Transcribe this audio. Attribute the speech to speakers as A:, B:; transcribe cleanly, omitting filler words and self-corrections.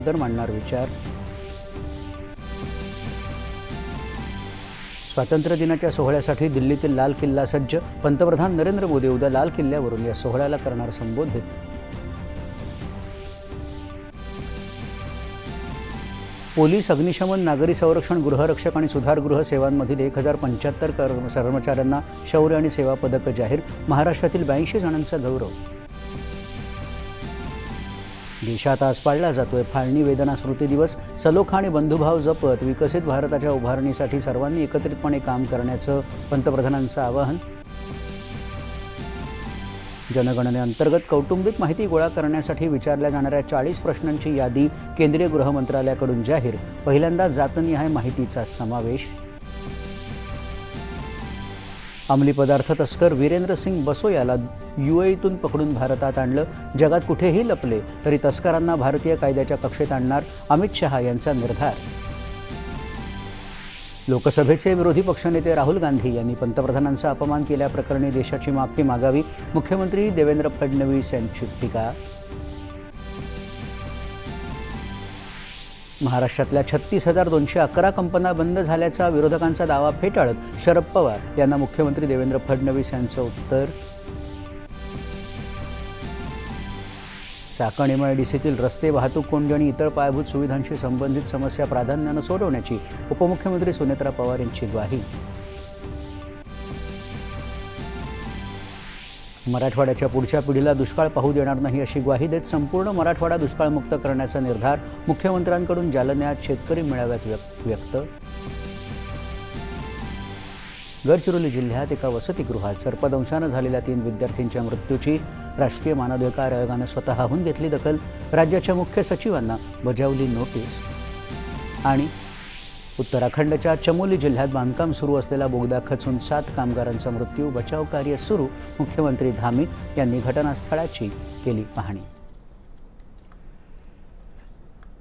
A: तर मांडणार विचार। स्वातंत्र्य दिनाच्या सोहळ्यासाठी दिल्लीतील लाल किल्ला सज्ज। पंतप्रधान नरेंद्र मोदी उद्या लाल किल्ल्यावरून या सोहळ्याला करणार संबोधित। पोलीस, अग्निशमन, नागरी संरक्षण, गृहरक्षक आणि सुधारगृह सेवांमधील 1075 कर्मचाऱ्यांना शौर्य आणि सेवा पदक जाहीर। महाराष्ट्रातील 82 जणांचा गौरव। देशात आज पाळला जातोय फाळणी वेदना स्मृती दिवस। सलोखा आणि बंधुभाव जपत विकसित भारताच्या उभारणीसाठी सर्वांनी एकत्रितपणे काम करण्याचं पंतप्रधानांचं आवाहन। जनगणनेअंतर्गत कौटुंबिक माहिती गोळा करण्यासाठी विचारल्या जाणाऱ्या 40 प्रश्नांची यादी केंद्रीय गृह मंत्रालयाकडून जाहीर। पहिल्यांदा जातनिहाय माहितीचा समावेश। अंमली पदार्थ तस्कर वीरेंद्र सिंग बसो याला UAEतून पकडून भारतात आणलं। जगात कुठेही लपले तरी तस्करांना भारतीय कायद्याच्या कक्षेत आणणार, अमित शहा यांचा निर्धार। लोकसभेचे विरोधी पक्षनेते राहुल गांधी यांनी पंतप्रधानांचा अपमान केल्याप्रकरणी देशाची माफी मागावी। मुख्यमंत्री देवेंद्र फडणवीस यांची टीका। महाराष्ट्रातल्या 36,211 कंपन्या बंद झाल्याचा विरोधकांचा दावा फेटाळत शरद पवार यांना मुख्यमंत्री देवेंद्र फडणवीस यांचं उत्तर। चाकण MIDCतील रस्ते, वाहतूक कोंडी आणि इतर पायाभूत सुविधांशी संबंधित समस्या प्राधान्यानं सोडवण्याची उपमुख्यमंत्री सुनेत्रा पवार यांची ग्वाही। मराठवाड्याच्या पुढच्या पिढीला दुष्काळ पाहू देणार नाही अशी ग्वाही देत संपूर्ण मराठवाडा दुष्काळमुक्त करण्याचा निर्धार। मुख्यमंत्र्यांकडून जालन्यात शेतकरी मेळाव्यात व्यक्त। गडचिरोली जिल्ह्यात एका वसतिगृहात सर्पदंशानं झालेल्या 3 विद्यार्थ्यांच्या मृत्यूची राष्ट्रीय मानवाधिकार आयोगानं स्वतःहून घेतली दखल। राज्याच्या मुख्य सचिवांना बजावली नोटीस। आणि उत्तराखंडच्या चमोली जिल्ह्यात बांधकाम सुरू असलेला बोगदा खचून 7 कामगारांचा मृत्यू। बचाव कार्य सुरू। मुख्यमंत्री धामी यांनी घटनास्थळाची केली पाहणी।